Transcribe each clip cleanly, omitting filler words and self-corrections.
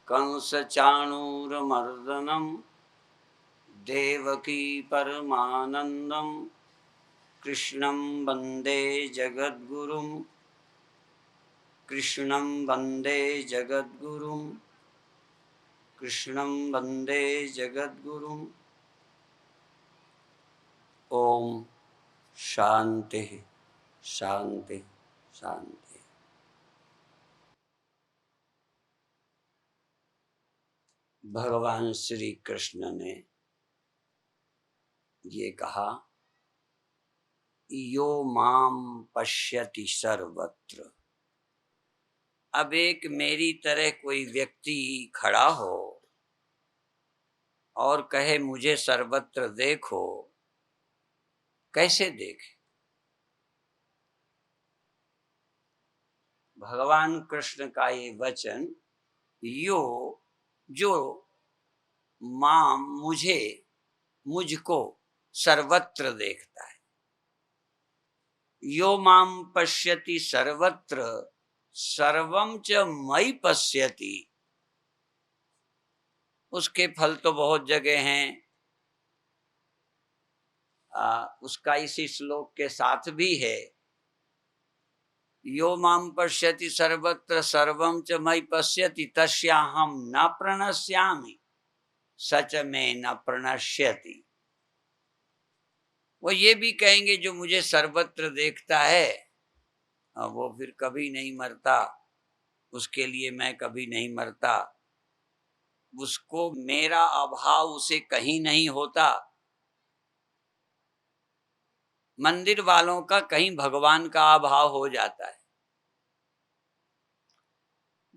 कंस चाणूरमर्दनम देवकी परमानंदम कृष्णं वंदे जगद्गुरुम कृष्णं वंदे जगद्गुरुम कृष्णं वंदे जगद्गुरुम। ओम शांति शांति शांति। भगवान श्री कृष्ण ने ये कहा, यो माम पश्यति सर्वत्र। अब एक मेरी तरह कोई व्यक्ति खड़ा हो और कहे मुझे सर्वत्र देखो, कैसे देखे? भगवान कृष्ण का ये वचन, यो जो माम मुझे मुझको सर्वत्र देखता है, यो माम पश्यति सर्वत्र सर्वम च मयि पश्यति। उसके फल तो बहुत जगह हैं, उसका इसी श्लोक के साथ भी है, यो माम पश्यति सर्वत्र सर्वम च मयि पश्यति तस्याहम न प्रणश्यामि सच में न प्रणश्यति। वो ये भी कहेंगे जो मुझे सर्वत्र देखता है वो फिर कभी नहीं मरता, उसके लिए मैं कभी नहीं मरता, उसको मेरा अभाव उसे कहीं नहीं होता। मंदिर वालों का कहीं भगवान का अभाव हो जाता है,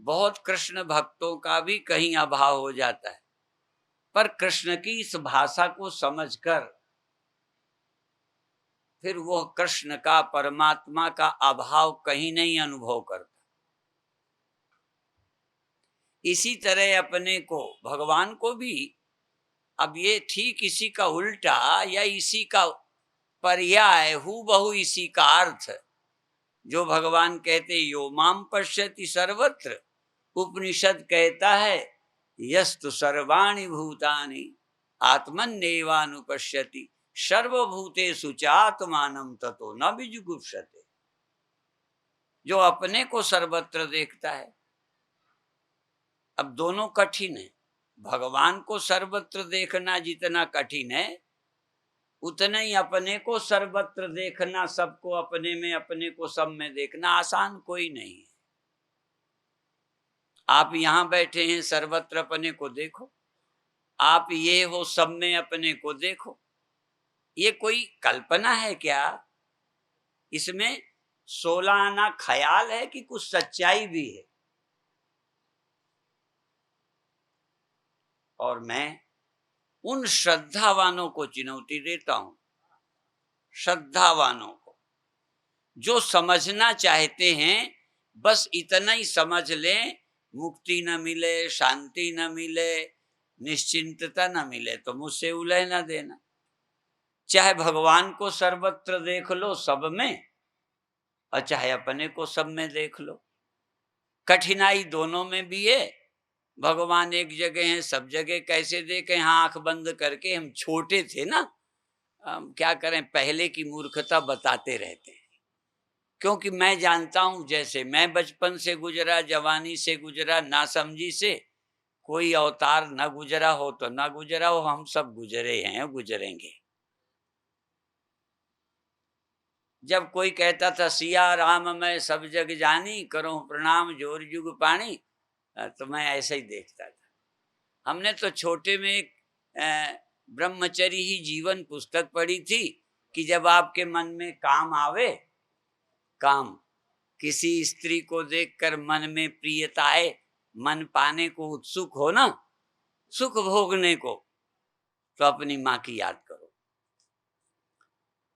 बहुत कृष्ण भक्तों का भी कहीं अभाव हो जाता है, पर कृष्ण की इस भाषा को समझकर फिर वो कृष्ण का, परमात्मा का अभाव कहीं नहीं अनुभव करता। इसी तरह अपने को, भगवान को भी, अब ये ठीक इसी का उल्टा या इसी का पर्याय, हूबहू इसी का अर्थ जो भगवान कहते यो माम पश्यति सर्वत्र, उपनिषद कहता है यस्तु सर्वाणि भूतानि आत्मन्येवानुपश्यति सर्वभूतेषु चात्मानं ततो न विजुगुप्सते। जो अपने को सर्वत्र देखता है। अब दोनों कठिन है, भगवान को सर्वत्र देखना जितना कठिन है, उतना ही अपने को सर्वत्र देखना, सबको अपने में, अपने को सब में देखना आसान कोई नहीं है। आप यहां बैठे हैं, सर्वत्र अपने को देखो, आप ये हो सब में अपने को देखो, ये कोई कल्पना है क्या? इसमें 16 आना ख्याल है कि कुछ सच्चाई भी है? और मैं उन श्रद्धावानों को चुनौती देता हूं, श्रद्धावानों को जो समझना चाहते हैं, बस इतना ही समझ लें, मुक्ति न मिले, शांति न मिले, निश्चिंतता न मिले तो मुझसे उलह न देना। चाहे भगवान को सर्वत्र देख लो सब में, और चाहे अपने को सब में देख लो, कठिनाई दोनों में भी है। भगवान एक जगह है, सब जगह कैसे देखें? हाँ, आंख बंद करके, हम छोटे थे ना, हम क्या करें, पहले की मूर्खता बताते रहते हैं। क्योंकि मैं जानता हूं, जैसे मैं बचपन से गुजरा, जवानी से गुजरा, नासमझी से, कोई अवतार न गुजरा हो तो न गुजरा हो, हम सब गुजरे हैं, गुजरेंगे। जब कोई कहता था सिया राम मैं सब जग जानी, करो प्रणाम जोर जुग पानी, तो मैं ऐसे ही देखता था। हमने तो छोटे में एक ब्रह्मचर्य ही जीवन पुस्तक पढ़ी थी कि जब आपके मन में काम आवे, काम, किसी स्त्री को देखकर मन में प्रियता आए, मन पाने को उत्सुक हो ना, सुख भोगने को, तो अपनी माँ की याद करो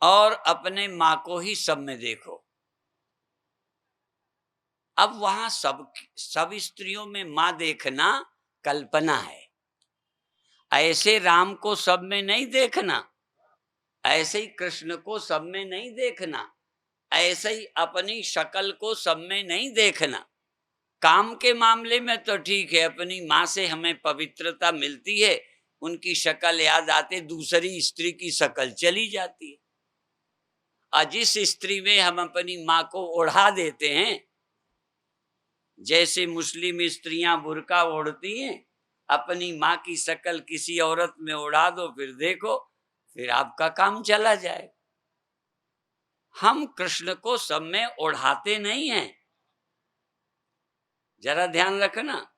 और अपने माँ को ही सब में देखो। अब वहां सब स्त्रियों में माँ देखना कल्पना है, ऐसे राम को सब में नहीं देखना, ऐसे ही कृष्ण को सब में नहीं देखना, ऐसे ही अपनी शक्ल को सब में नहीं देखना। काम के मामले में तो ठीक है, अपनी माँ से हमें पवित्रता मिलती है, उनकी शक्ल याद आते, दूसरी स्त्री की शक्ल चली जाती है। और जिस स्त्री में हम अपनी माँ को ओढ़ा देते हैं, जैसे मुस्लिम स्त्रियां बुर्का ओढ़ती हैं, अपनी माँ की शक्ल किसी औरत में ओढ़ा दो, फिर देखो, फिर आपका काम चला जाए। हम कृष्ण को सब में ओढ़ाते नहीं हैं, जरा ध्यान रखना।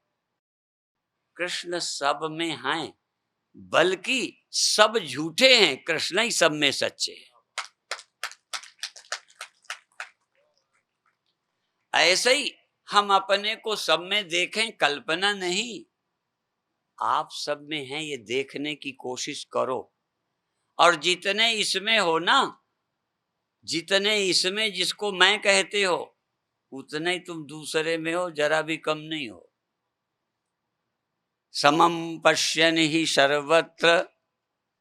कृष्ण सब में हैं, बल्कि सब झूठे हैं, कृष्ण ही सब में सच्चे हैं। ऐसे ही हम अपने को सब में देखें, कल्पना नहीं, आप सब में हैं ये देखने की कोशिश करो। और जितने इसमें हो ना, जितने इसमें जिसको मैं कहते हो, उतने ही तुम दूसरे में हो, जरा भी कम नहीं हो। समम पश्यन् हि सर्वत्र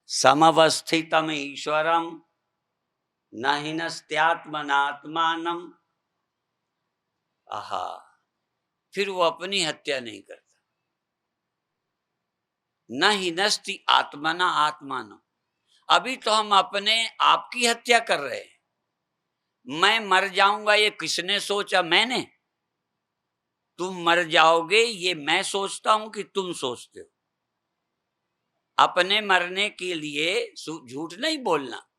समवस्थितम ईश्वरम न हिनस्त्यात्मनात्मानम। आहा, फिर वो अपनी हत्या नहीं करता। न हिनस्ति आत्मना आत्मानम। अभी तो हम अपने आप की हत्या कर रहे हैं। मैं मर जाऊंगा ये किसने सोचा? मैंने। तुम मर जाओगे ये मैं सोचता हूं कि तुम सोचते हो? अपने मरने के लिए झूठ नहीं बोलना।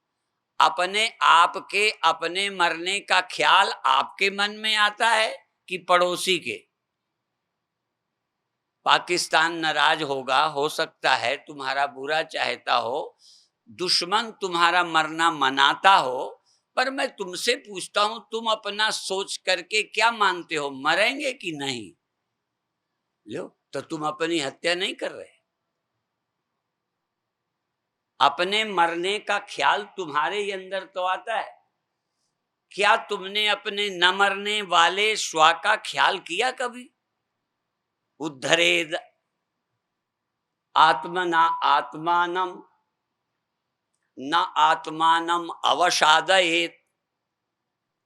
अपने आप के अपने मरने का ख्याल आपके मन में आता है कि पड़ोसी के? पाकिस्तान नाराज होगा, हो सकता है तुम्हारा बुरा चाहता हो, दुश्मन तुम्हारा मरना मनाता हो, पर मैं तुमसे पूछता हूं, तुम अपना सोच करके क्या मानते हो, मरेंगे कि नहीं? लो, तो तुम अपनी हत्या नहीं कर रहे। अपने मरने का ख्याल तुम्हारे अंदर तो आता है। क्या तुमने अपने न मरने वाले श्वा का ख्याल किया कभी? उद्धरेद आत्मना आत्मानम न आत्मानम अवसादयेत।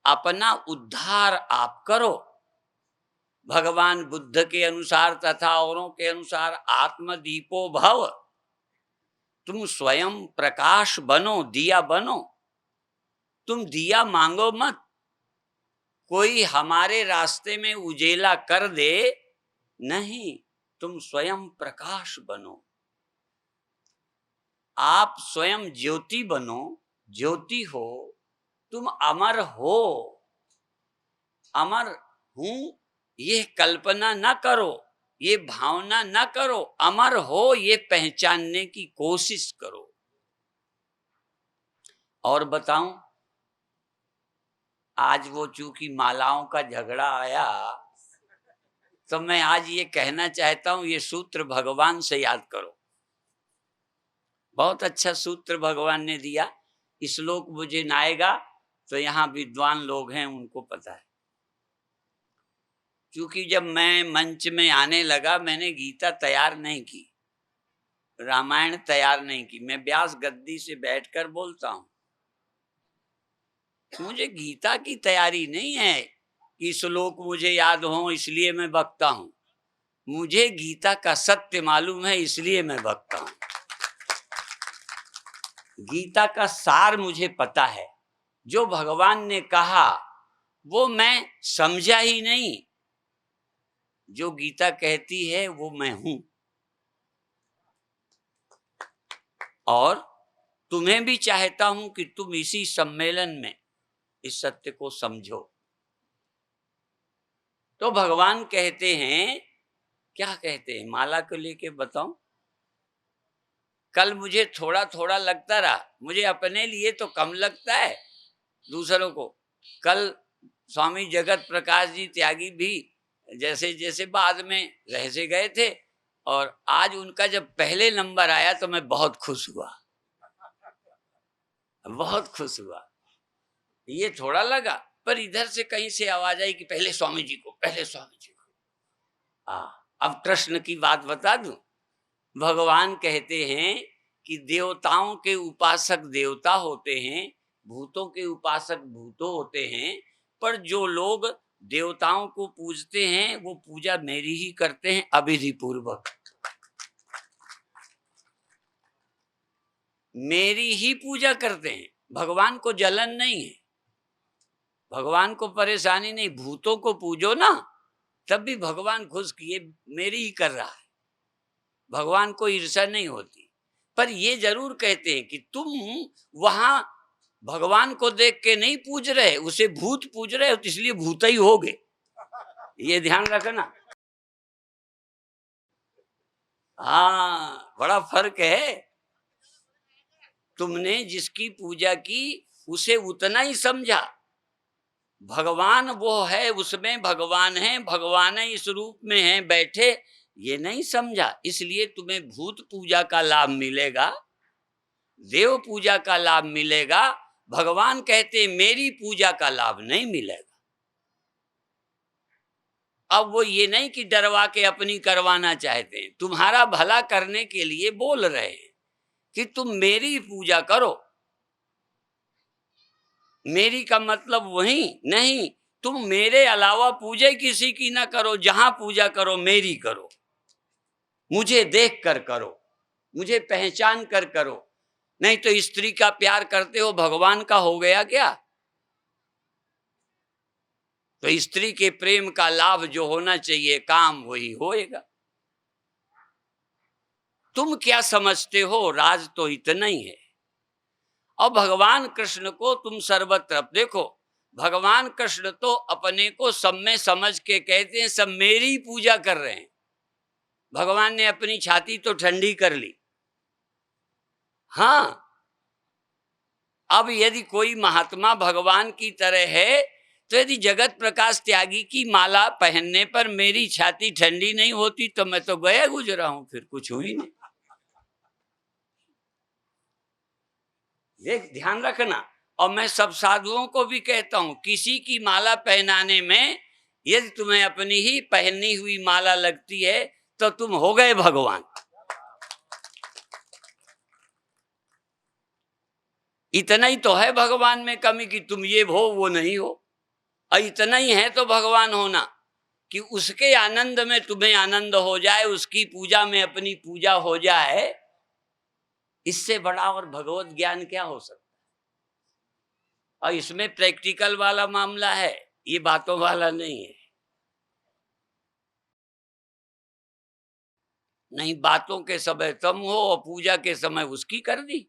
अपना उद्धार आप करो। भगवान बुद्ध के अनुसार तथा औरों के अनुसार आत्मदीपो भव। तुम स्वयं प्रकाश बनो, दिया बनो। तुम दिया मांगो मत, कोई हमारे रास्ते में उजेला कर दे, नहीं, तुम स्वयं प्रकाश बनो। आप स्वयं ज्योति बनो, ज्योति हो, तुम अमर हो। अमर हूं ये कल्पना न करो, ये भावना न करो, अमर हो ये पहचानने की कोशिश करो। और बताऊं, आज वो चूंकि मालाओं का झगड़ा आया, तो मैं आज ये कहना चाहता हूं, ये सूत्र भगवान से याद करो। बहुत अच्छा सूत्र भगवान ने दिया। श्लोक मुझे ना आएगा, तो यहाँ विद्वान लोग हैं उनको पता है। क्योंकि जब मैं मंच में आने लगा, मैंने गीता तैयार नहीं की, रामायण तैयार नहीं की, मैं व्यास गद्दी से बैठकर बोलता हूं। मुझे गीता की तैयारी नहीं है कि श्लोक मुझे याद हो इसलिए मैं बकता हूं। मुझे गीता का सत्य मालूम है, इसलिए मैं बकता हूं। गीता का सार मुझे पता है। जो भगवान ने कहा वो मैं समझा ही नहीं, जो गीता कहती है वो मैं हूं। और तुम्हें भी चाहता हूं कि तुम इसी सम्मेलन में इस सत्य को समझो। तो भगवान कहते हैं, क्या कहते हैं, माला को लेके बताऊं। कल मुझे थोड़ा थोड़ा लगता रहा, मुझे अपने लिए तो कम लगता है, दूसरों को। कल स्वामी जगत प्रकाश जी त्यागी भी जैसे जैसे बाद में रह से गए थे, और आज उनका जब पहले नंबर आया तो मैं बहुत खुश हुआ, बहुत खुश हुआ। ये थोड़ा लगा, पर इधर से कहीं से आवाज आई कि पहले स्वामी जी को, पहले स्वामी जी को। अब कृष्ण की बात बता दूं। भगवान कहते हैं कि देवताओं के उपासक देवता होते हैं, भूतों के उपासक भूतों होते हैं, पर जो लोग देवताओं को पूजते हैं वो पूजा मेरी ही करते हैं अविधि पूर्वक, मेरी ही पूजा करते हैं। भगवान को जलन नहीं है, भगवान को परेशानी नहीं। भूतों को पूजो ना, तब भी भगवान खुश किए मेरी ही कर रहा है, भगवान को ईर्ष्या नहीं होती। पर ये जरूर कहते हैं कि तुम वहां भगवान को देख के नहीं पूज रहे, उसे भूत पूज रहे हो, तो इसलिए भूत ही होगे, ये ध्यान रखना। हाँ, बड़ा फर्क है। तुमने जिसकी पूजा की उसे उतना ही समझा, भगवान वो है, उसमें भगवान है, भगवान इस रूप में है बैठे, ये नहीं समझा। इसलिए तुम्हें भूत पूजा का लाभ मिलेगा, देव पूजा का लाभ मिलेगा, भगवान कहते मेरी पूजा का लाभ नहीं मिलेगा। अब वो ये नहीं कि डरवा के अपनी करवाना चाहते हैं, तुम्हारा भला करने के लिए बोल रहे हैं कि तुम मेरी पूजा करो। मेरी का मतलब वही नहीं, तुम मेरे अलावा पूजा किसी की ना करो, जहां पूजा करो मेरी करो, मुझे देख कर करो, मुझे पहचान कर करो। नहीं तो स्त्री का प्यार करते हो, भगवान का हो गया क्या? तो स्त्री के प्रेम का लाभ जो होना चाहिए काम वही होएगा। तुम क्या समझते हो, राज तो इतना ही है। और भगवान कृष्ण को तुम सर्वत्र देखो, भगवान कृष्ण तो अपने को सब में समझ के कहते हैं सब मेरी पूजा कर रहे हैं। भगवान ने अपनी छाती तो ठंडी कर ली। हाँ, अब यदि कोई महात्मा भगवान की तरह है, तो यदि जगत प्रकाश त्यागी की माला पहनने पर मेरी छाती ठंडी नहीं होती तो मैं तो गया गुजरा हूं, फिर कुछ हुई नहीं। ये ध्यान रखना। और मैं सब साधुओं को भी कहता हूं, किसी की माला पहनाने में यदि तुम्हें अपनी ही पहनी हुई माला लगती है तो तुम हो गए भगवान। इतना ही तो है भगवान में कमी कि तुम ये हो वो नहीं हो, और इतना ही है तो भगवान होना कि उसके आनंद में तुम्हें आनंद हो जाए, उसकी पूजा में अपनी पूजा हो जाए। इससे बड़ा और भगवत ज्ञान क्या हो सकता है? और इसमें प्रैक्टिकल वाला मामला है, ये बातों वाला नहीं है। नहीं, बातों के समय तुम हो और पूजा के समय उसकी कर दी,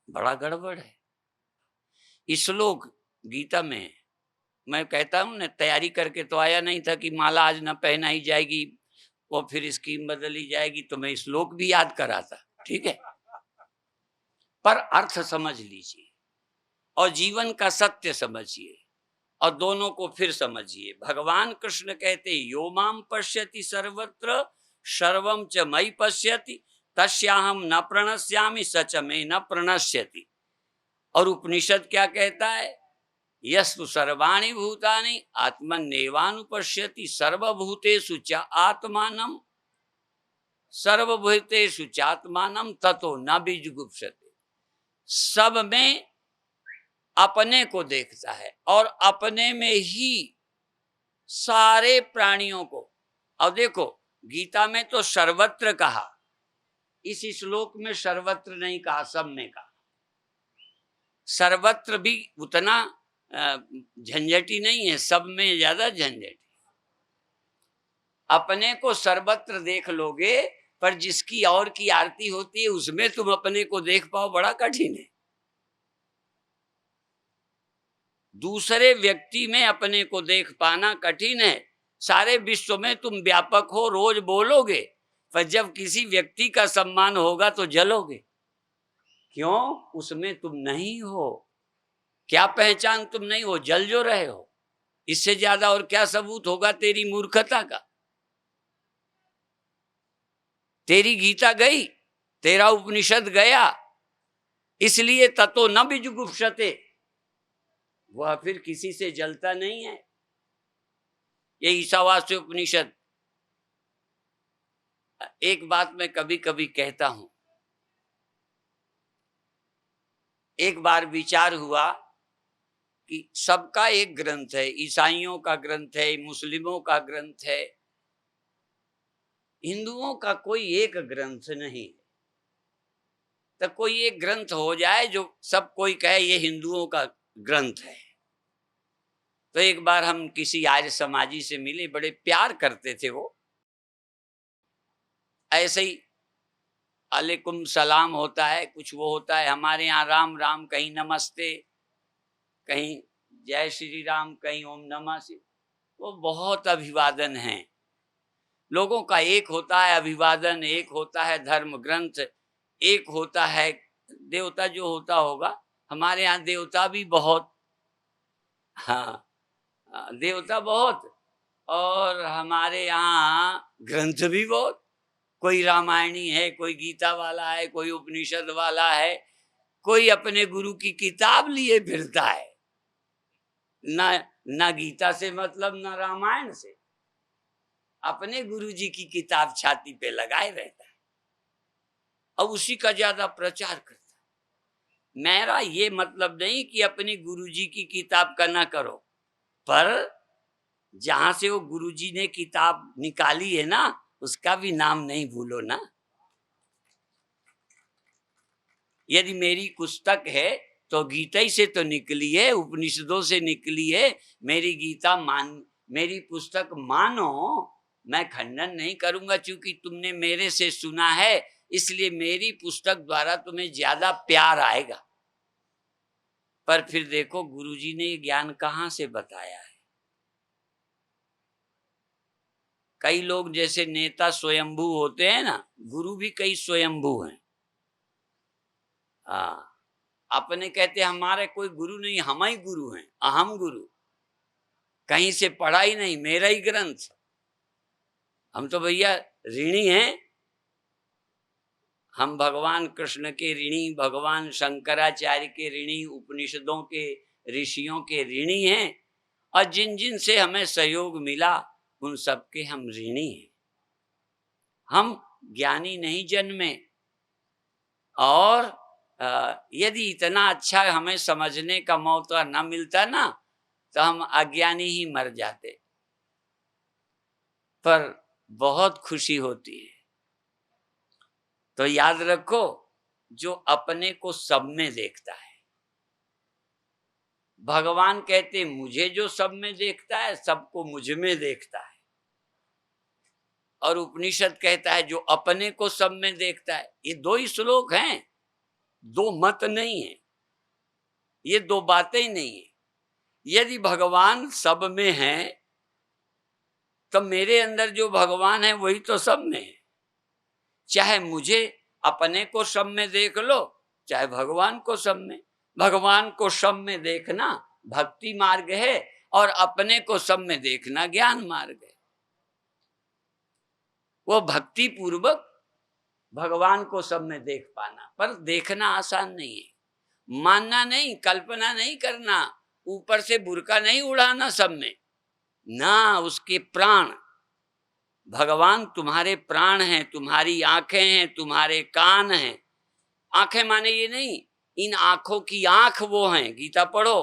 बड़ा गड़बड़ है। श्लोक गीता में है। मैं कहता हूं ना, तैयारी करके तो आया नहीं था कि माला आज न पहनाई जाएगी और फिर स्कीम बदली जाएगी, तो मैं श्लोक भी याद कराता, ठीक है। पर अर्थ समझ लीजिए और जीवन का सत्य समझिए और दोनों को फिर समझिए। भगवान कृष्ण कहते यो माम पश्यति सर्वत्र सर्वम च मयि पश्यति तस्याहम न प्रणश्यामि सच में न प्रणश्यति। और उपनिषद क्या कहता है? यस्तु सर्वाणि भूतानि आत्मन्नेवानुपश्यति सर्वभूतेषु च आत्मानं सर्वभूतेषु च आत्मानं ततो न विजुगुप्सते। सब में अपने को देखता है और अपने में ही सारे प्राणियों को। अब देखो, गीता में तो सर्वत्र कहा, इस श्लोक में सर्वत्र नहीं कहा, सब में कहा। सर्वत्र भी उतना झंझटी नहीं है, सब में ज्यादा झंझटी। अपने को सर्वत्र देख लोगे, पर जिसकी और की आरती होती है उसमें तुम अपने को देख पाओ, बड़ा कठिन है। दूसरे व्यक्ति में अपने को देख पाना कठिन है। सारे विश्व में तुम व्यापक हो, रोज बोलोगे, पर जब किसी व्यक्ति का सम्मान होगा तो जलोगे। क्यों? उसमें तुम नहीं हो। क्या पहचान तुम नहीं हो? जल जो रहे हो। इससे ज्यादा और क्या सबूत होगा तेरी मूर्खता का? तेरी गीता गई, तेरा उपनिषद गया, इसलिए ततो न विजुगुप्सते, वह फिर किसी से जलता नहीं है। ये ईशावास्य उपनिषद। एक बात मैं कभी कभी कहता हूं, एक बार विचार हुआ कि सबका एक ग्रंथ है, ईसाइयों का ग्रंथ है, मुस्लिमों का ग्रंथ है, हिंदुओं का कोई एक ग्रंथ नहीं। तो कोई एक ग्रंथ हो जाए जो सब कोई कहे ये हिंदुओं का ग्रंथ है। तो एक बार हम किसी आर्य समाजी से मिले, बड़े प्यार करते थे वो, ऐसे ही अलैकुम सलाम होता है, कुछ वो होता है, हमारे यहाँ राम राम, कहीं नमस्ते, कहीं जय श्री राम, कहीं ओम नमः शिवाय, वो बहुत अभिवादन है। लोगों का एक होता है अभिवादन, एक होता है धर्म ग्रंथ, एक होता है देवता जो होता होगा। हमारे यहाँ देवता भी बहुत, हाँ, देवता बहुत, और हमारे यहाँ ग्रंथ भी बहुत। कोई रामायणी है, कोई गीता वाला है, कोई उपनिषद वाला है, कोई अपने गुरु की किताब लिए फिरता है, ना ना गीता से मतलब, ना रामायण से, अपने गुरु जी की किताब छाती पे लगाए रहता है और उसी का ज्यादा प्रचार करता है। मेरा ये मतलब नहीं कि अपने गुरु जी की किताब का ना करो, पर जहां से वो गुरु जी ने किताब निकाली है ना, उसका भी नाम नहीं भूलो ना। यदि मेरी पुस्तक है तो गीता ही से तो निकली है, उपनिषदों से निकली है। मेरी गीता मेरी पुस्तक मानो, मैं खंडन नहीं करूंगा, क्योंकि तुमने मेरे से सुना है, इसलिए मेरी पुस्तक द्वारा तुम्हें ज्यादा प्यार आएगा। पर फिर देखो गुरुजी ने ये ज्ञान कहाँ से बताया है। कई लोग जैसे नेता स्वयंभू होते हैं ना, गुरु भी कई स्वयंभू हैं। हाँ, अपने कहते हमारे कोई गुरु नहीं, हम ही गुरु हैं, अहम गुरु, कहीं से पढ़ा ही नहीं, मेरा ही ग्रंथ। हम तो भैया ऋणी हैं, हम भगवान कृष्ण के ऋणी, भगवान शंकराचार्य के ऋणी, उपनिषदों के ऋषियों के ऋणी हैं, और जिन जिन से हमें सहयोग मिला उन सबके हम ऋणी हैं। हम ज्ञानी नहीं जन्मे, और यदि इतना अच्छा हमें समझने का मौका न मिलता ना, तो हम अज्ञानी ही मर जाते। पर बहुत खुशी होती है। तो याद रखो, जो अपने को सब में देखता है, भगवान कहते मुझे जो सब में देखता है, सबको मुझ में देखता है। और उपनिषद कहता है जो अपने को सब में देखता है। ये दो ही श्लोक हैं, दो मत नहीं है, ये दो बातें ही नहीं है। यदि भगवान सब में है तो मेरे अंदर जो भगवान है वही तो सब में है। चाहे मुझे अपने को सब में देख लो, चाहे भगवान को सब में। भगवान को सब में देखना भक्ति मार्ग है, और अपने को सब में देखना ज्ञान मार्ग है। वो भक्ति पूर्वक भगवान को सब में देख पाना, पर देखना आसान नहीं है। मानना नहीं, कल्पना नहीं करना, ऊपर से बुरका नहीं उड़ाना सब में ना। उसके प्राण, भगवान तुम्हारे प्राण हैं, तुम्हारी आंखें हैं, तुम्हारे कान हैं। आंखें माने ये नहीं, इन आंखों की आंख वो हैं, गीता पढ़ो।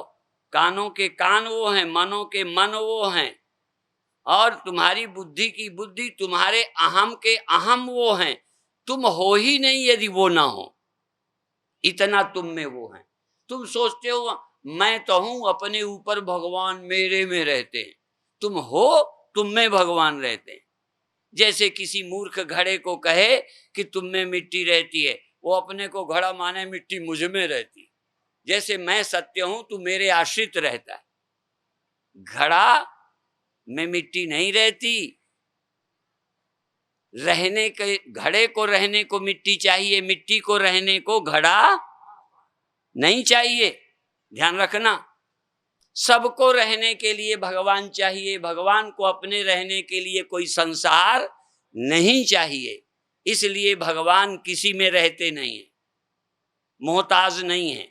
कानों के कान वो हैं, मनों के मन वो हैं, और तुम्हारी बुद्धि की बुद्धि, तुम्हारे अहम के अहम वो हैं। तुम हो ही नहीं यदि वो ना हो, इतना तुम में वो है। तुम सोचते हो मैं तो हूं, अपने ऊपर भगवान मेरे में रहते हैं। तुम हो, तुम में भगवान रहते हैं। जैसे किसी मूर्ख घड़े को कहे कि तुम में मिट्टी रहती है, वो अपने को घड़ा माने मिट्टी मुझ में रहती है। जैसे मैं सत्य हूं, तू मेरे आश्रित रहता है। घड़ा में मिट्टी नहीं रहती, रहने के, घड़े को रहने को मिट्टी चाहिए, मिट्टी को रहने को घड़ा नहीं चाहिए। ध्यान रखना, सबको रहने के लिए भगवान चाहिए, भगवान को अपने रहने के लिए कोई संसार नहीं चाहिए। इसलिए भगवान किसी में रहते नहीं है, मोहताज नहीं है।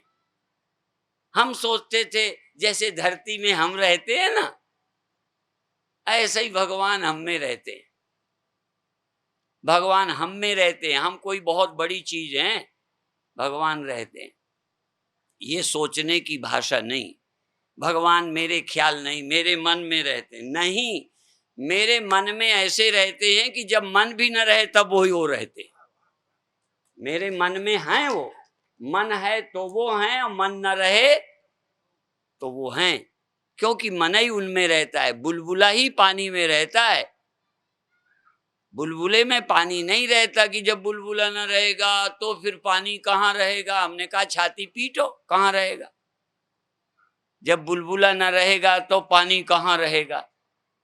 हम सोचते थे जैसे धरती में हम रहते हैं ना, ऐसे ही भगवान हम में रहते हैं। भगवान हम में रहते हैं, हम कोई बहुत बड़ी चीज हैं, भगवान रहते हैं। ये सोचने की भाषा नहीं। भगवान मेरे ख्याल नहीं, मेरे मन में रहते नहीं, मेरे मन में ऐसे रहते हैं कि जब मन भी न रहे तब वही वो रहते। मेरे मन में हैं वो, मन है तो वो हैं, और मन न रहे तो वो हैं, क्योंकि मन ही उनमें रहता है। बुलबुला ही पानी में रहता है, बुलबुले में पानी नहीं रहता कि जब बुलबुला न रहेगा तो फिर पानी कहाँ रहेगा। हमने कहा छाती पीटो, कहाँ रहेगा। जब बुलबुला न रहेगा तो पानी कहाँ रहेगा,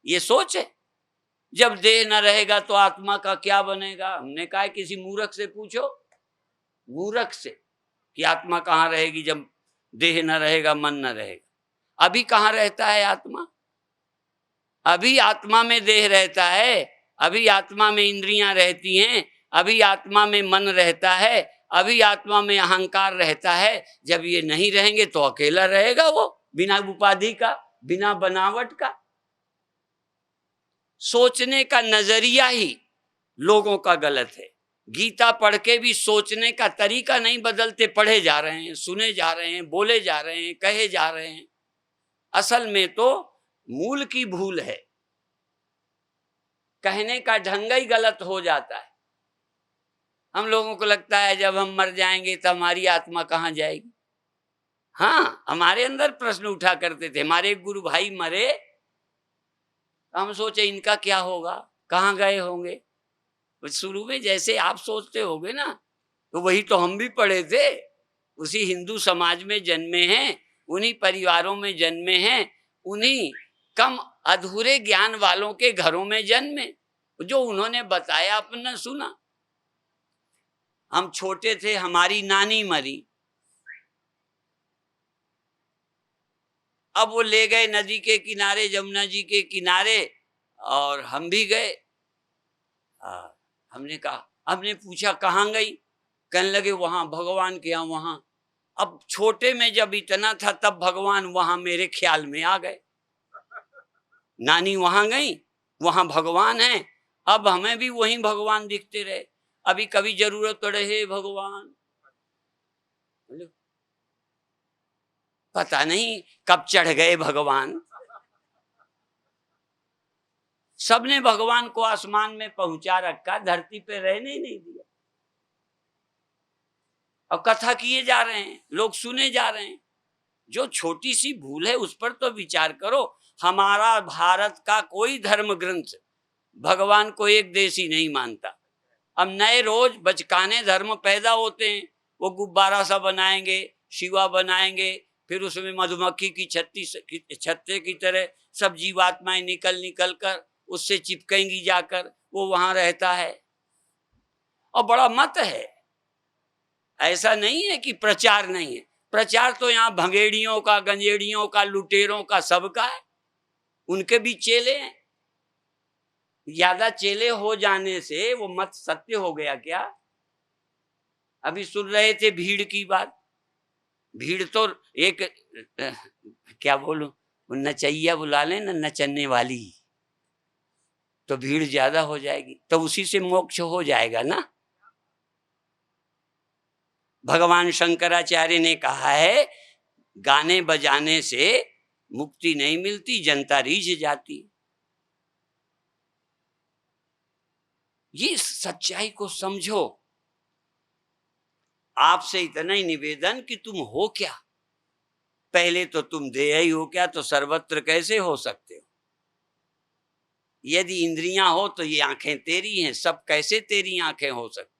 ये सोच है। जब देह न रहेगा तो आत्मा का क्या बनेगा। हमने कहा किसी मूर्ख से पूछो, मूर्ख से, कि आत्मा कहाँ रहेगी जब देह न रहेगा, मन न रहेगा। अभी कहाँ रहता है आत्मा, अभी आत्मा में देह रहता है, अभी आत्मा में इंद्रियां रहती हैं, अभी आत्मा में मन रहता है, अभी आत्मा में अहंकार रहता है। जब ये नहीं रहेंगे तो अकेला रहेगा वो, बिना उपाधि का, बिना बनावट का। सोचने का नजरिया ही लोगों का गलत है। गीता पढ़ के भी सोचने का तरीका नहीं बदलते, पढ़े जा रहे हैं, सुने जा रहे हैं, बोले जा रहे हैं, कहे जा रहे हैं। असल में तो मूल की भूल है, कहने का ढंग ही गलत हो जाता है। हम लोगों को लगता है जब हम मर जाएंगे तो हमारी आत्मा कहाँ जाएगी। हाँ, हमारे अंदर प्रश्न उठा करते थे। हमारे एक गुरु भाई मरे, हम सोचे इनका क्या होगा, कहाँ गए होंगे। शुरू में जैसे आप सोचते होगे ना, तो वही तो हम भी पढ़े थे। उसी हिंदू समाज में जन्मे हैं, उन्हीं परिवारों में जन्मे हैं, उन्हीं कम अधूरे ज्ञान वालों के घरों में जन्मे। जो उन्होंने बताया अपना सुना। हम छोटे थे, हमारी नानी मरी, अब वो ले गए नदी के किनारे, जमुना जी के किनारे, और हम भी गए। हमने कहा, हमने पूछा कहाँ गई, कहने लगे वहां भगवान के यहाँ वहां। अब छोटे में जब इतना था तब भगवान वहां मेरे ख्याल में आ गए। नानी वहां गई, वहां भगवान है, अब हमें भी वहीं भगवान दिखते रहे। अभी कभी जरूरत पड़े, हे भगवान, पता नहीं कब चढ़ गए भगवान। सबने भगवान को आसमान में पहुंचा रखा, धरती पे रहने ही नहीं दिया। और कथा किए जा रहे हैं, लोग सुने जा रहे हैं। जो छोटी सी भूल है उस पर तो विचार करो। हमारा भारत का कोई धर्म ग्रंथ भगवान को एक देशी नहीं मानता। अब नए रोज बचकाने धर्म पैदा होते हैं, वो गुब्बारा सा बनाएंगे, शिवा बनाएंगे, फिर उसमें मधुमक्खी की छत्ते की तरह सब जीवात्माएं निकल निकल कर उससे चिपकेंगी जाकर, वो वहां रहता है। और बड़ा मत है, ऐसा नहीं है कि प्रचार नहीं है। प्रचार तो यहाँ भंगेड़ियों का, गंजेड़ियों का, लुटेरों का, सबका है। उनके भी चेले हैं। ज्यादा चेले हो जाने से वो मत सत्य हो गया क्या। अभी सुन रहे थे भीड़ की बात। भीड़ तो एक क्या बोलूं, नचैया बुला ले ना, नचने वाली, तो भीड़ ज्यादा हो जाएगी, तो उसी से मोक्ष हो जाएगा ना। भगवान शंकराचार्य ने कहा है, गाने बजाने से मुक्ति नहीं मिलती, जनता रीझ जाती। ये सच्चाई को समझो। आपसे इतना ही निवेदन कि तुम हो क्या। पहले तो तुम देह ही हो क्या, तो सर्वत्र कैसे हो सकते हो। यदि इंद्रियां हो तो ये आंखें तेरी हैं, सब कैसे तेरी आंखें हो सकती।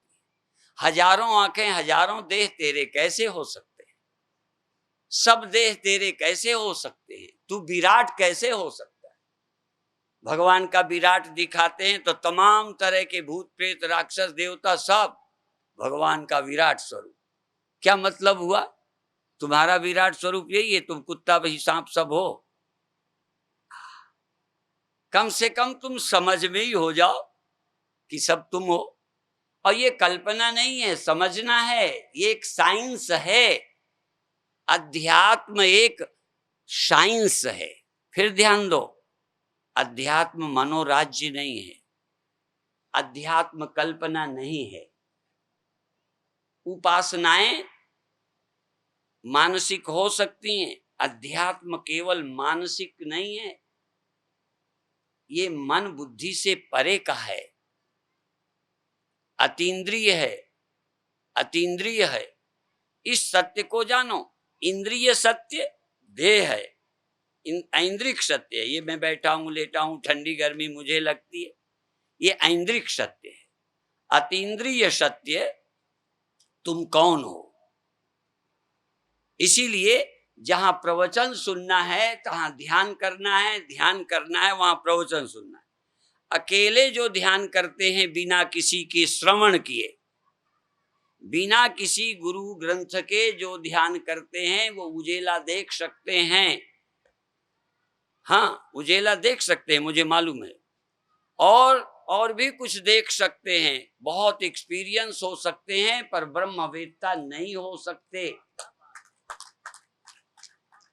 हजारों आंखें, हजारों देह तेरे कैसे हो सकते हैं। सब देह तेरे कैसे हो सकते हैं। तू विराट कैसे हो सकता है। भगवान का विराट दिखाते हैं तो तमाम तरह के भूत प्रेत राक्षस देवता सब भगवान का विराट स्वरूप। क्या मतलब हुआ, तुम्हारा विराट स्वरूप यही है, तुम कुत्ता भी सांप सब हो। कम से कम तुम समझ में ही हो जाओ कि सब तुम हो। और ये कल्पना नहीं है, समझना है। ये एक साइंस है। अध्यात्म एक साइंस है। फिर ध्यान दो, अध्यात्म मनोराज्य नहीं है, अध्यात्म कल्पना नहीं है। उपासनाएं मानसिक हो सकती हैं, अध्यात्म केवल मानसिक नहीं है, ये मन बुद्धि से परे का है, अतीन्द्रिय है, अतीन्द्रिय है। इस सत्य को जानो। इंद्रिय सत्य देह है, ऐन्द्रिक सत्य है, ये मैं बैठा हूं, लेटा हूं, ठंडी गर्मी मुझे लगती है, ये ऐन्द्रिक सत्य है। अतीन्द्रिय सत्य तुम कौन हो। इसीलिए जहां प्रवचन सुनना है तहां ध्यान करना है, ध्यान करना है वहां प्रवचन सुनना है। अकेले जो ध्यान करते हैं बिना किसी के श्रवण किए, बिना किसी गुरु ग्रंथ के जो ध्यान करते हैं वो उजेला देख सकते हैं। हाँ, उजेला देख सकते हैं, मुझे मालूम है, और भी कुछ देख सकते हैं, बहुत एक्सपीरियंस हो सकते हैं, पर ब्रह्मवेत्ता नहीं हो सकते।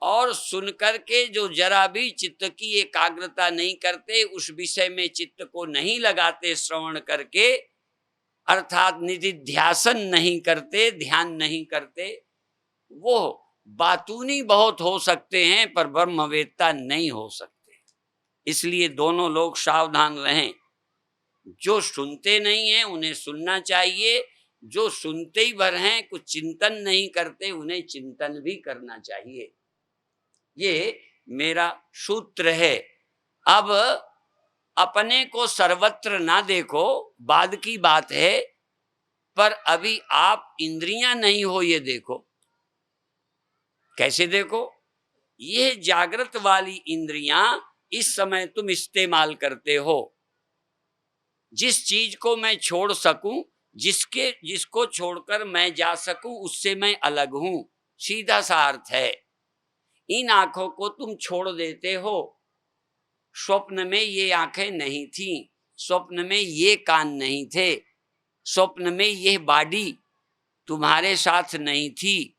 और सुनकर के जो जरा भी चित्त की एकाग्रता नहीं करते, उस विषय में चित्त को नहीं लगाते श्रवण करके, अर्थात निधिध्यासन नहीं करते, ध्यान नहीं करते, वो बातूनी बहुत हो सकते हैं पर ब्रह्मवेत्ता नहीं हो सकते। इसलिए दोनों लोग सावधान रहें। जो सुनते नहीं हैं उन्हें सुनना चाहिए, जो सुनते ही भर हैं कुछ चिंतन नहीं करते उन्हें चिंतन भी करना चाहिए। ये मेरा सूत्र है। अब अपने को सर्वत्र ना देखो, बाद की बात है, पर अभी आप इंद्रियां नहीं हो ये देखो। कैसे देखो? ये जागृत वाली इंद्रियां इस समय तुम इस्तेमाल करते हो। जिस चीज को मैं छोड़ सकूं, जिसको छोड़कर मैं जा सकूं, उससे मैं अलग हूं, सीधा सा अर्थ है। इन आंखों को तुम छोड़ देते हो। स्वप्न में ये आंखें नहीं थी, स्वप्न में ये कान नहीं थे, स्वप्न में ये बॉडी तुम्हारे साथ नहीं थी,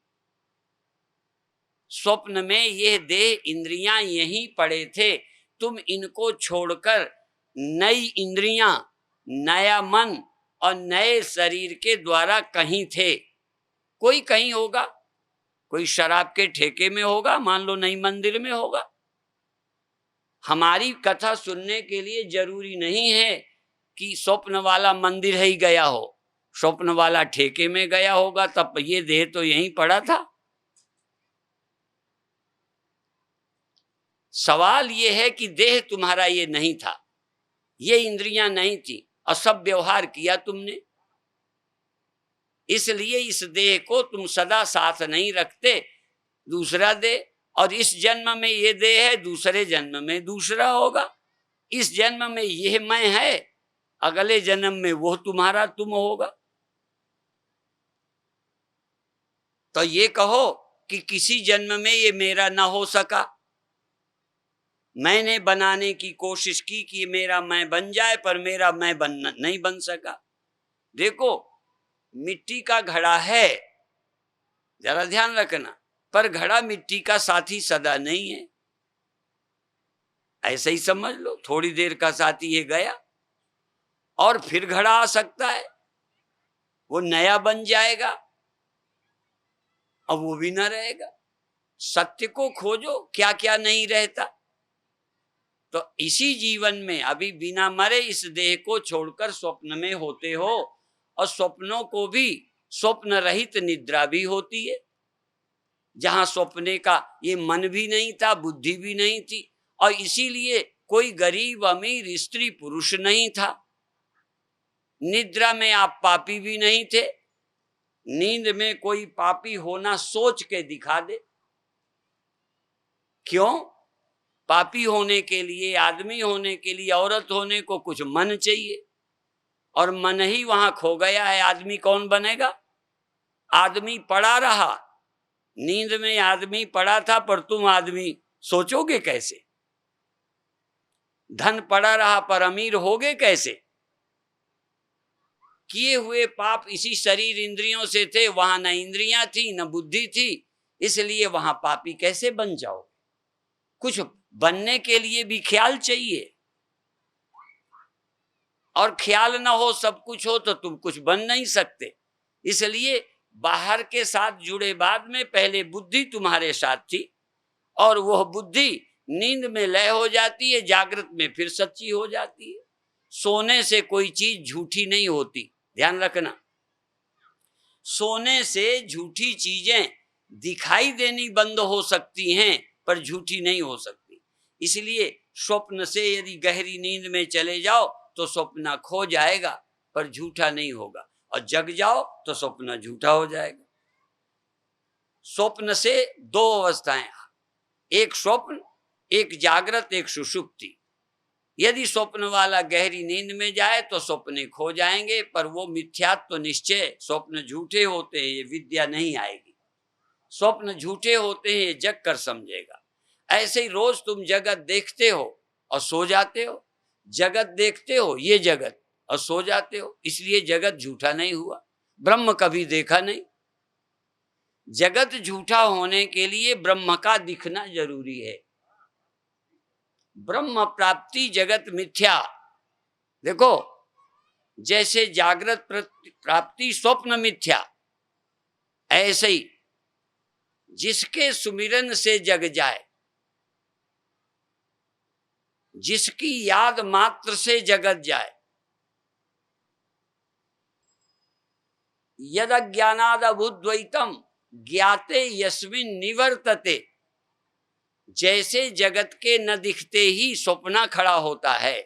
स्वप्न में ये देह इंद्रियां यहीं पड़े थे। तुम इनको छोड़कर नई इंद्रियां, नया मन और नए शरीर के द्वारा कहीं थे। कोई कहीं होगा, कोई शराब के ठेके में होगा, मान लो नई मंदिर में होगा। हमारी कथा सुनने के लिए जरूरी नहीं है कि स्वप्न वाला मंदिर ही गया हो, स्वप्न वाला ठेके में गया होगा, तब ये देह तो यहीं पड़ा था। सवाल ये है कि देह तुम्हारा ये नहीं था, ये इंद्रियां नहीं थी, असभ व्यवहार किया तुमने, इसलिए इस देह को तुम सदा साथ नहीं रखते, दूसरा देह। और इस जन्म में ये देह है, दूसरे जन्म में दूसरा होगा। इस जन्म में यह मैं है, अगले जन्म में वो तुम्हारा तुम होगा। तो ये कहो कि किसी जन्म में ये मेरा ना हो सका, मैंने बनाने की कोशिश की कि मेरा मैं बन जाए, पर मेरा मैं नहीं बन सका। देखो, मिट्टी का घड़ा है, जरा ध्यान रखना, पर घड़ा मिट्टी का साथी सदा नहीं है। ऐसे ही समझ लो, थोड़ी देर का साथी ये गया और फिर घड़ा आ सकता है, वो नया बन जाएगा, अब वो भी ना रहेगा। सत्य को खोजो, क्या क्या नहीं रहता। तो इसी जीवन में अभी बिना मरे इस देह को छोड़कर स्वप्न में होते हो, और स्वप्नों को भी स्वप्न रहित निद्रा भी होती है, जहां स्वप्ने का ये मन भी नहीं था, बुद्धि भी नहीं थी, और इसीलिए कोई गरीब अमीर स्त्री पुरुष नहीं था। निद्रा में आप पापी भी नहीं थे, नींद में कोई पापी होना सोच के दिखा दे। क्यों? पापी होने के लिए, आदमी होने के लिए, औरत होने को कुछ मन चाहिए, और मन ही वहां खो गया है। आदमी कौन बनेगा? आदमी पड़ा रहा, नींद में आदमी पड़ा था, पर तुम आदमी सोचोगे कैसे? धन पड़ा रहा पर अमीर होगे कैसे? किए हुए पाप इसी शरीर इंद्रियों से थे, वहां न इंद्रियां थी न बुद्धि थी, इसलिए वहां पापी कैसे बन जाओ? कुछ बनने के लिए भी ख्याल चाहिए, और ख्याल ना हो सब कुछ हो तो तुम कुछ बन नहीं सकते। इसलिए बाहर के साथ जुड़े बाद में पहले बुद्धि तुम्हारे साथ थी, और वह बुद्धि नींद में लय हो जाती है, जागृत में फिर सच्ची हो जाती है। सोने से कोई चीज झूठी नहीं होती, ध्यान रखना। सोने से झूठी चीजें दिखाई देनी बंद हो सकती हैं पर झूठी नहीं हो सकती। इसलिए स्वप्न से यदि गहरी नींद में चले जाओ तो स्वप्न खो जाएगा पर झूठा नहीं होगा, और जग जाओ तो स्वप्न झूठा हो जाएगा। स्वप्न से दो अवस्थाएं, एक स्वप्न, एक जागृत, एक सुषुप्ति। यदि स्वप्न वाला गहरी नींद में जाए तो स्वप्न खो जाएंगे, पर वो मिथ्यात्व निश्चय, स्वप्न झूठे होते हैं, ये विद्या नहीं आएगी। स्वप्न झूठे होते हैं, ये जग कर समझेगा। ऐसे ही रोज तुम जगत देखते हो और सो जाते हो, जगत देखते हो ये जगत और सो जाते हो, इसलिए जगत झूठा नहीं हुआ। ब्रह्म कभी देखा नहीं। जगत झूठा होने के लिए ब्रह्म का दिखना जरूरी है। ब्रह्म प्राप्ति जगत मिथ्या। देखो, जैसे जागृत प्राप्ति स्वप्न मिथ्या, ऐसे ही जिसके सुमिरन से जग जाए, जिसकी याद मात्र से जगत जाए, यद ज्ञानाद अभुद्वैतम ज्ञाते यस्मिन् निवर्तते। जैसे जगत के न दिखते ही स्वप्न खड़ा होता है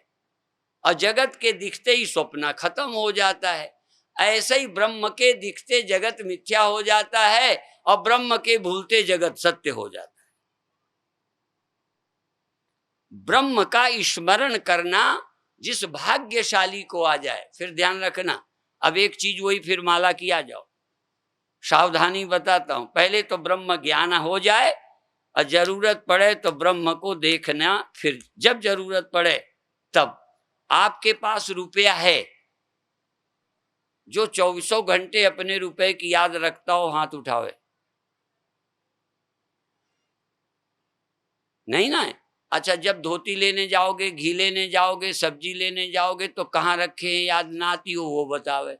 और जगत के दिखते ही स्वप्न खत्म हो जाता है, ऐसे ही ब्रह्म के दिखते जगत मिथ्या हो जाता है और ब्रह्म के भूलते जगत सत्य हो जाता है। ब्रह्म का स्मरण करना जिस भाग्यशाली को आ जाए, फिर ध्यान रखना, अब एक चीज वही फिर माला की आ जाओ, सावधानी बताता हूं। पहले तो ब्रह्म ज्ञान हो जाए और जरूरत पड़े तो ब्रह्म को देखना, फिर जब जरूरत पड़े तब। आपके पास रुपया है, जो 24 घंटे अपने रुपए की याद रखता हो हाथ उठावे। नहीं ना है? अच्छा, जब धोती लेने जाओगे, घी लेने जाओगे, सब्जी लेने जाओगे तो कहाँ रखे हैं याद ना आती हो वो बतावे।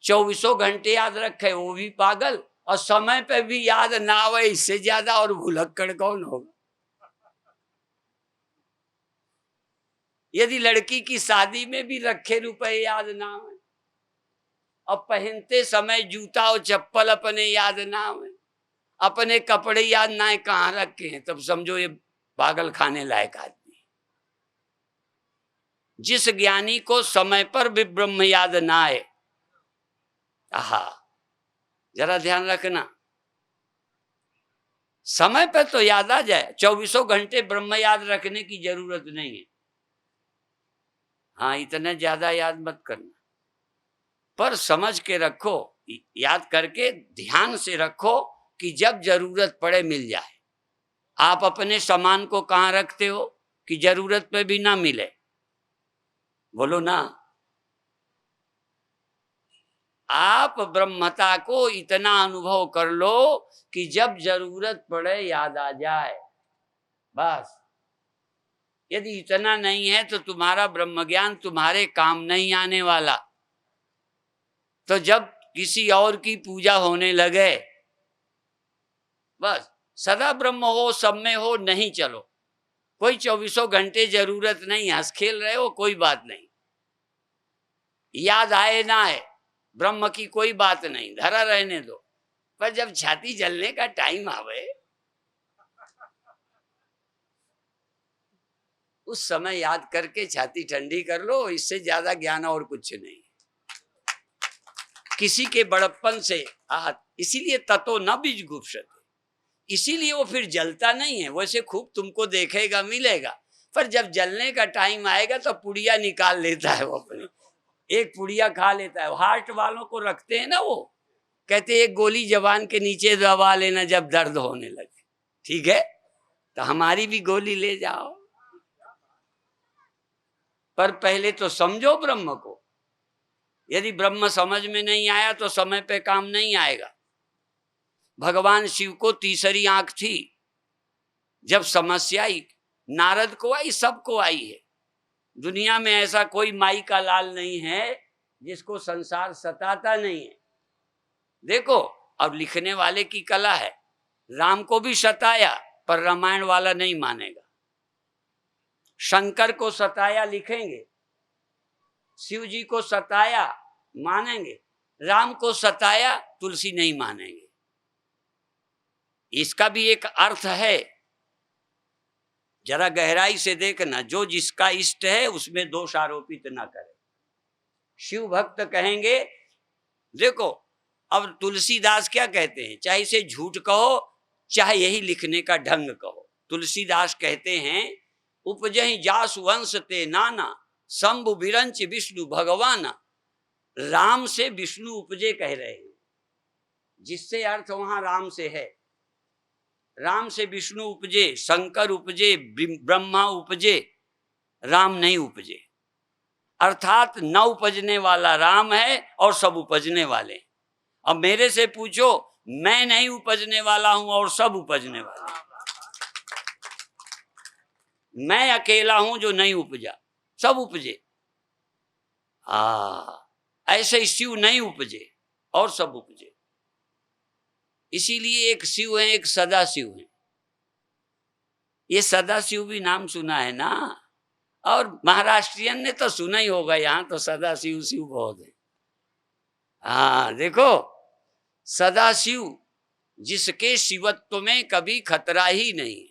24 घंटे याद रखे वो भी पागल, और समय पे भी याद ना आवे, इससे ज्यादा और भुलक्कड़ कौन होगा। यदि लड़की की शादी में भी रखे रुपए याद ना आवे, अब पहनते समय जूता और चप्पल अपने याद ना आवे, अपने कपड़े याद ना आए कहाँ रखे हैं, तब समझो ये पागल खाने लायक आदमी। जिस ज्ञानी को समय पर भी ब्रह्म याद ना आए, आहा, जरा ध्यान रखना, समय पर तो याद आ जाए, 24 घंटे ब्रह्म याद रखने की जरूरत नहीं है। हाँ, इतना ज्यादा याद मत करना, पर समझ के रखो, याद करके ध्यान से रखो कि जब जरूरत पड़े मिल जाए। आप अपने सामान को कहाँ रखते हो कि जरूरत पे भी ना मिले? बोलो ना। आप ब्रह्मता को इतना अनुभव कर लो कि जब जरूरत पड़े याद आ जाए, बस। यदि इतना नहीं है तो तुम्हारा ब्रह्म ज्ञान तुम्हारे काम नहीं आने वाला। तो जब किसी और की पूजा होने लगे, बस सदा ब्रह्म हो, सब में हो, नहीं चलो। कोई 24 घंटे जरूरत नहीं, हंस खेल रहे हो कोई बात नहीं, याद आए ना आए ब्रह्म की कोई बात नहीं, धरा रहने दो। पर जब छाती जलने का टाइम आवे, उस समय याद करके छाती ठंडी कर लो, इससे ज्यादा ज्ञान और कुछ नहीं। किसी के बड़प्पन से इसीलिए ततो न बीज गुप्त, इसीलिए वो फिर जलता नहीं है। वैसे खूब तुमको देखेगा, मिलेगा, पर जब जलने का टाइम आएगा तो पुड़िया निकाल लेता है वो अपनी, एक पुड़िया खा लेता है। हार्ट वालों को रखते हैं ना, वो कहते एक गोली जवान के नीचे दबा लेना जब दर्द होने लगे। ठीक है, तो हमारी भी गोली ले जाओ, पर पहले तो समझो ब्रह्म को। यदि ब्रह्म समझ में नहीं आया तो समय पे काम नहीं आएगा। भगवान शिव को तीसरी आंख थी, जब समस्या आई, नारद को आई, सबको आई है। दुनिया में ऐसा कोई माई का लाल नहीं है जिसको संसार सताता नहीं है। देखो, अब लिखने वाले की कला है, राम को भी सताया पर रामायण वाला नहीं मानेगा। शंकर को सताया लिखेंगे, शिव जी को सताया मानेंगे, राम को सताया तुलसी नहीं मानेंगे। इसका भी एक अर्थ है, जरा गहराई से देखना। जो जिसका इष्ट है उसमें दोष आरोपित ना करे। शिव भक्त कहेंगे, देखो अब तुलसीदास क्या कहते हैं, चाहे इसे झूठ कहो चाहे यही लिखने का ढंग कहो। तुलसीदास कहते हैं, उपजहि जासु वंश ते नाना, शंभु बिरंच विष्णु भगवाना। राम से विष्णु उपजे कह रहे हैं, जिससे अर्थ वहां राम से है। राम से विष्णु उपजे, शंकर उपजे, ब्रह्मा उपजे, राम नहीं उपजे। अर्थात न उपजने वाला राम है और सब उपजने वाले। अब मेरे से पूछो, मैं नहीं उपजने वाला हूं और सब उपजने वाले। मैं अकेला हूं जो नहीं उपजा, सब उपजे। ऐसे शिव नहीं उपजे और सब उपजे। इसीलिए एक शिव है, एक सदा शिव है। ये सदा शिव भी नाम सुना है ना, और महाराष्ट्रियन ने तो सुना ही होगा, यहां तो सदा शिव शिव बहुत है। देखो, सदा शिव जिसके शिवत्व में कभी खतरा ही नहीं,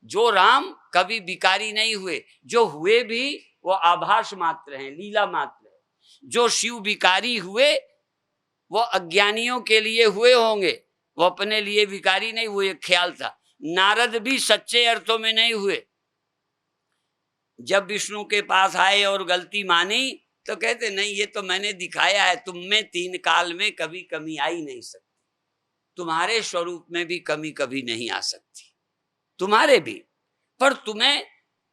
जो राम कभी विकारी नहीं हुए, जो हुए भी वो आभास मात्र हैं, लीला मात्र है। जो शिव विकारी हुए वो अज्ञानियों के लिए हुए होंगे, वो अपने लिए विकारी नहीं हुए, एक ख्याल था। नारद भी सच्चे अर्थों में नहीं हुए। जब विष्णु के पास आए और गलती मानी तो कहते नहीं, ये तो मैंने दिखाया है, तुम में 3 काल में कभी कमी आ ही नहीं सकती, तुम्हारे स्वरूप में भी कमी कभी नहीं आ सकती, तुम्हारे भी। पर तुम्हें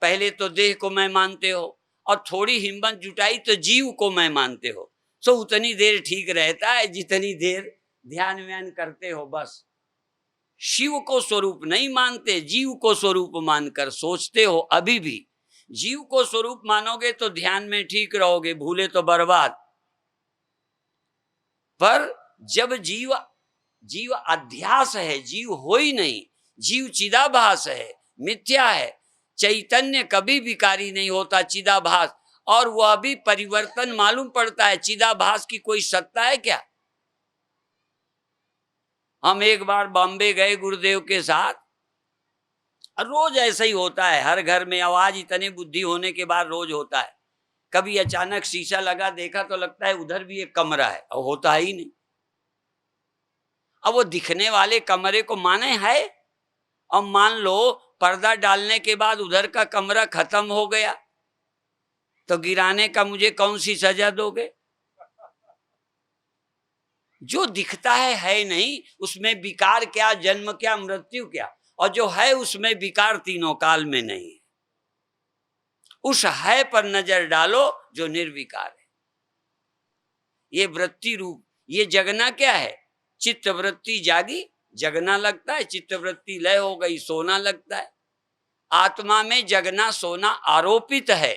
पहले तो देह को मैं मानते हो और थोड़ी हिम्मत जुटाई तो जीव को मैं मानते हो। सो उतनी देर ठीक रहता है जितनी देर ध्यान व्यान करते हो। बस शिव को स्वरूप नहीं मानते, जीव को स्वरूप मानकर सोचते हो। अभी भी जीव को स्वरूप मानोगे तो ध्यान में ठीक रहोगे, भूले तो बर्बाद। पर जब जीव अध्यास है, जीव हो ही नहीं, जीव चिदाभास है, मिथ्या है। चैतन्य कभी विकारी नहीं होता, चिदाभास, और वह भी परिवर्तन मालूम पड़ता है। चिदाभास की कोई सत्ता है क्या? हम एक बार बॉम्बे गए गुरुदेव के साथ, रोज ऐसा ही होता है, हर घर में आवाज इतनी बुद्धि होने के बाद रोज होता है। कभी अचानक शीशा लगा, देखा तो लगता है उधर भी एक कमरा है, और होता ही नहीं। अब वो दिखने वाले कमरे को माने है, और मान लो पर्दा डालने के बाद उधर का कमरा खत्म हो गया, तो गिराने का मुझे कौन सी सजा दोगे? जो दिखता है नहीं, उसमें विकार क्या, जन्म क्या, मृत्यु क्या, और जो है उसमें विकार तीनों काल में नहीं है। उस है पर नजर डालो जो निर्विकार है। ये वृत्ति रूप, ये जगना क्या है? चित्त वृत्ति जागी, जगना लगता है। चित्त वृत्ति लय हो गई, सोना लगता है। आत्मा में जगना सोना आरोपित है,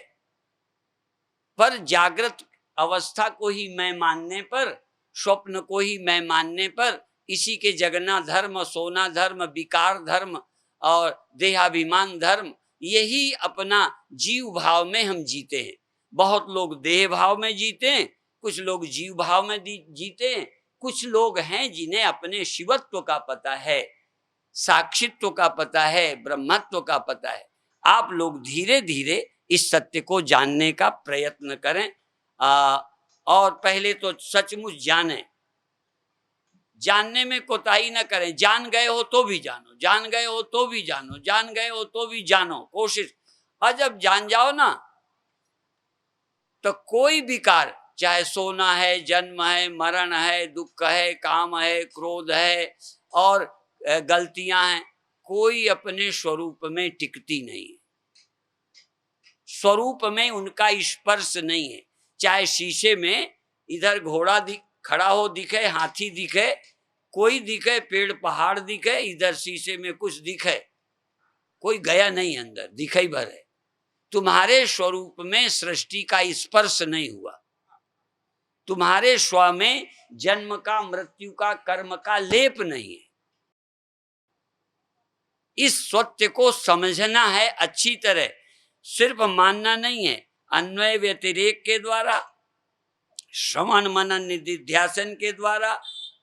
पर जागृत अवस्था को ही मैं मानने पर, स्वप्न को ही मैं मानने पर, इसी के जगना धर्म, सोना धर्म, विकार धर्म और देहाभिमान धर्म, यही अपना जीव भाव में हम जीते हैं। बहुत लोग देह भाव में जीते हैं, कुछ लोग जीव भाव में जीते हैं, कुछ लोग हैं जिन्हें अपने शिवत्व का पता है, साक्षित्व का पता है, ब्रह्मत्व का पता है। आप लोग धीरे धीरे इस सत्य को जानने का प्रयत्न करें, और पहले तो सचमुच जानें। जानने में कोताही न करें। जान गए हो तो भी जानो, जान गए हो तो भी जानो, जान गए हो तो भी जानो, कोशिश। और जब जान जाओ ना, तो कोई विकार, चाहे सोना है, जन्म है, मरण है, दुख है, काम है, क्रोध है और गलतियां हैं, कोई अपने स्वरूप में टिकती नहीं है। स्वरूप में उनका स्पर्श नहीं है। चाहे शीशे में इधर घोड़ा खड़ा हो दिखे, हाथी दिखे, कोई दिखे, पेड़ पहाड़ दिखे, इधर शीशे में कुछ दिखे, कोई गया नहीं अंदर, दिखाई भर है। तुम्हारे स्वरूप में सृष्टि का स्पर्श नहीं हुआ, तुम्हारे स्व में जन्म का, मृत्यु का, कर्म का लेप नहीं है। इस सत्य को समझना है अच्छी तरह, सिर्फ मानना नहीं है। अन्वय व्यतिरेक के द्वारा, श्रवण मनन निधिध्यासन के द्वारा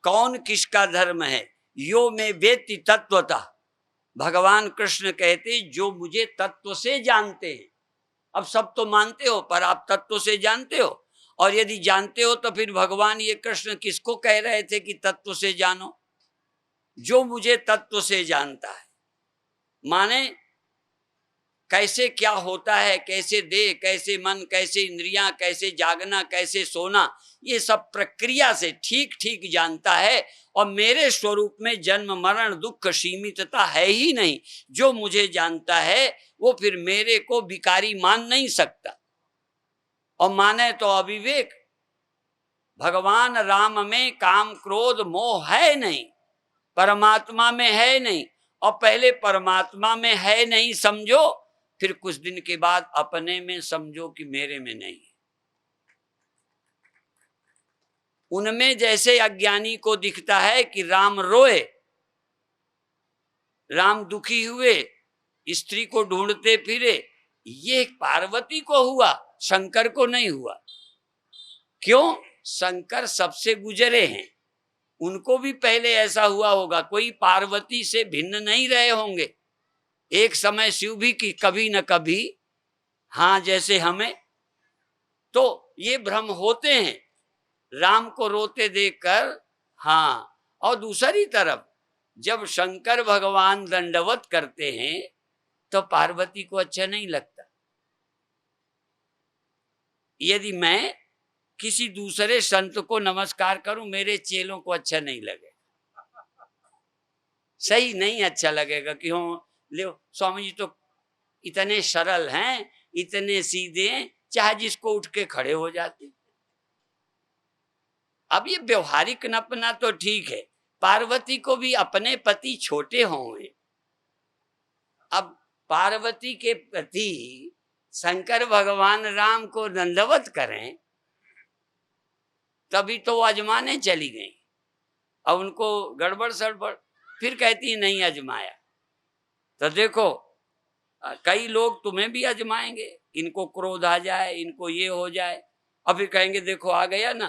कौन किसका धर्म है, यो में वेत्ति तत्वतः। भगवान कृष्ण कहते जो मुझे तत्व से जानते हैं। अब सब तो मानते हो, पर आप तत्व से जानते हो? और यदि जानते हो तो फिर भगवान ये कृष्ण किसको कह रहे थे कि तत्व से जानो? जो मुझे तत्व से जानता है, माने कैसे क्या होता है, कैसे देह, कैसे मन, कैसे इंद्रियां, कैसे जागना, कैसे सोना, ये सब प्रक्रिया से ठीक ठीक जानता है। और मेरे स्वरूप में जन्म मरण दुख सीमितता है ही नहीं। जो मुझे जानता है वो फिर मेरे को विकारी मान नहीं सकता, और माने तो अविवेक। भगवान राम में काम क्रोध मोह है नहीं, परमात्मा में है नहीं। और पहले परमात्मा में है नहीं समझो, फिर कुछ दिन के बाद अपने में समझो कि मेरे में नहीं है। उनमें जैसे अज्ञानी को दिखता है कि राम रोए, राम दुखी हुए, स्त्री को ढूंढते फिरे, ये पार्वती को हुआ, शंकर को नहीं हुआ। क्यों? शंकर सबसे गुजरे हैं, उनको भी पहले ऐसा हुआ होगा। कोई पार्वती से भिन्न नहीं रहे होंगे। एक समय शिव भी की कभी न कभी, हाँ जैसे हमें, तो ये भ्रम होते हैं राम को रोते देखकर। हाँ, और दूसरी तरफ जब शंकर भगवान दंडवत करते हैं तो पार्वती को अच्छा नहीं लगता। यदि मैं किसी दूसरे संत को नमस्कार करूं, मेरे चेलों को अच्छा नहीं लगे, सही नहीं अच्छा लगेगा कि हो ले स्वामी जी तो इतने सरल हैं, इतने सीधे हैं, चाहे जिसको उठ के खड़े हो जाते। अब ये व्यवहारिक नपना तो ठीक है, पार्वती को भी अपने पति छोटे होंगे। अब पार्वती के प्रति शंकर भगवान राम को दंडवत करें, तभी तो अजमाने चली गई। अब उनको गड़बड़ सड़बड़, फिर कहती नहीं अजमाया। तो देखो कई लोग तुम्हें भी अजमाएंगे, इनको क्रोध आ जाए, इनको ये हो जाए, और फिर कहेंगे देखो आ गया ना।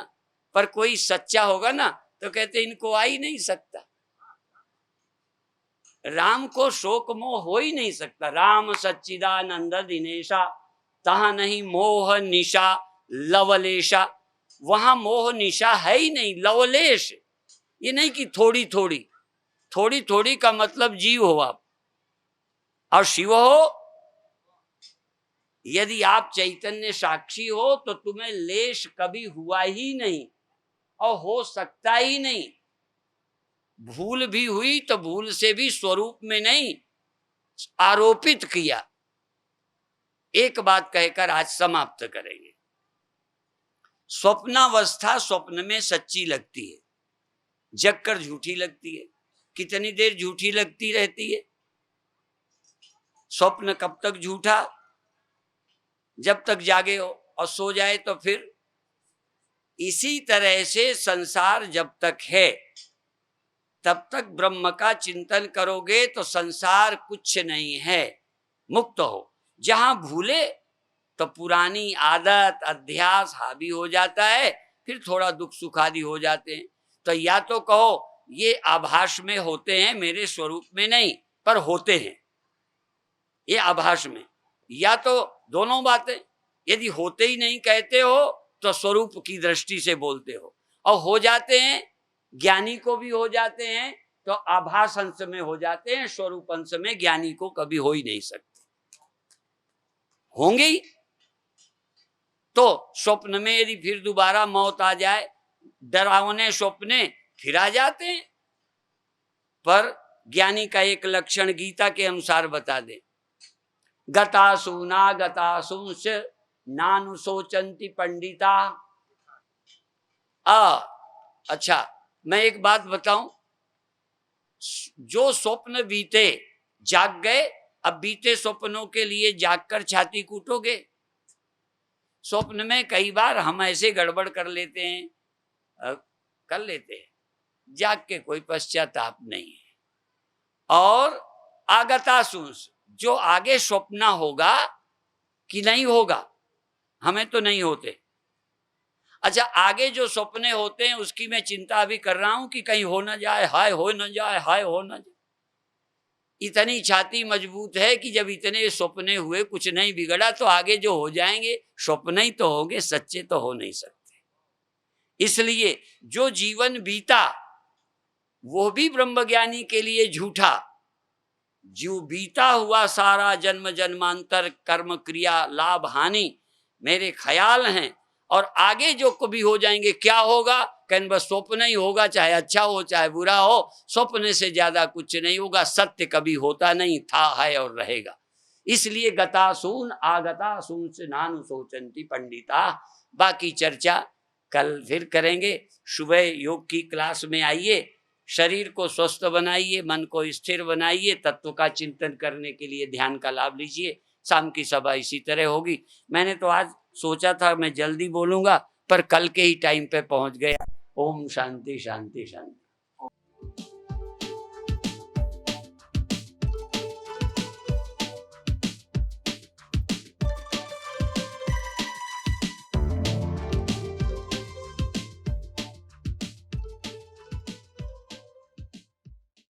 पर कोई सच्चा होगा ना तो कहते इनको आ ही नहीं सकता। राम को शोक मोह हो ही नहीं सकता। राम सच्चिदानंद दिनेशा, तहा नहीं मोह निशा लवलेशा। वहां मोह निशा है ही नहीं, लवलेश। ये नहीं कि थोड़ी थोड़ी, थोड़ी थोड़ी का मतलब जीव हो आप और शिव हो। यदि आप चैतन्य साक्षी हो तो तुम्हें लेश कभी हुआ ही नहीं और हो सकता ही नहीं। भूल भी हुई तो भूल से भी स्वरूप में नहीं, आरोपित किया। एक बात कहकर आज समाप्त करेंगे। स्वप्नावस्था स्वप्न में सच्ची लगती है, जगकर झूठी लगती है। कितनी देर झूठी लगती रहती है? स्वप्न कब तक झूठा? जब तक जागे हो, और सो जाए तो फिर। इसी तरह से संसार जब तक है तब तक ब्रह्म का चिंतन करोगे तो संसार कुछ नहीं है, मुक्त हो। जहां भूले तो पुरानी आदत अध्यास हावी हो जाता है, फिर थोड़ा दुख सुख आदि हो जाते हैं। तो या तो कहो ये आभास में होते हैं, मेरे स्वरूप में नहीं, पर होते हैं ये आभास में, या तो दोनों बातें। यदि होते ही नहीं कहते हो तो स्वरूप की दृष्टि से बोलते हो, और हो जाते हैं, ज्ञानी को भी हो जाते हैं, तो आभास अंश में हो जाते हैं, स्वरूप अंश में ज्ञानी को कभी हो ही नहीं सकते। होंगे ही तो स्वप्न में यदि फिर दोबारा मौत आ जाए, डरावने स्वप्ने फिर आ जाते हैं। पर ज्ञानी का एक लक्षण गीता के अनुसार बता दे, गतासु ना गतासुंस नानुशोचन्ति पंडिता। अच्छा मैं एक बात बताऊं, जो स्वप्न बीते जाग गए, अब बीते स्वप्नों के लिए जागकर छाती कूटोगे? स्वप्न में कई बार हम ऐसे गड़बड़ कर लेते हैं, कर लेते हैं, जाग के कोई पश्चाताप नहीं है। और आगतासूंस, जो आगे स्वप्न होगा कि नहीं होगा, हमें तो नहीं होते। अच्छा, आगे जो सपने होते हैं उसकी मैं चिंता भी कर रहा हूं कि कहीं हो ना जाए, हाय हो ना जाए, हाय हो ना जाए। इतनी छाती मजबूत है कि जब इतने सपने हुए, कुछ नहीं बिगड़ा, तो आगे जो हो जाएंगे सपने ही तो होंगे, सच्चे तो हो नहीं सकते। इसलिए जो जीवन बीता वो भी ब्रह्मज्ञानी के लिए झूठा। जो बीता हुआ सारा जन्म जन्मांतर कर्म क्रिया लाभ हानि मेरे ख्याल हैं, और आगे जो कभी हो जाएंगे क्या होगा, कहने बस स्वप्न ही होगा, चाहे अच्छा हो चाहे बुरा हो, स्वप्न से ज्यादा कुछ नहीं होगा। सत्य कभी होता नहीं, था, है और रहेगा। इसलिए गतासून आगतासून से नानु सोचंती पंडिता। बाकी चर्चा कल फिर करेंगे। सुबह योग की क्लास में आइए, शरीर को स्वस्थ बनाइए, मन को स्थिर बनाइए, तत्व का चिंतन करने के लिए ध्यान का लाभ लीजिए। शाम की सभा इसी तरह होगी। मैंने तो आज सोचा था मैं जल्दी बोलूंगा, पर कल के ही टाइम पे पहुंच गया। ओम शांति शांति शांति।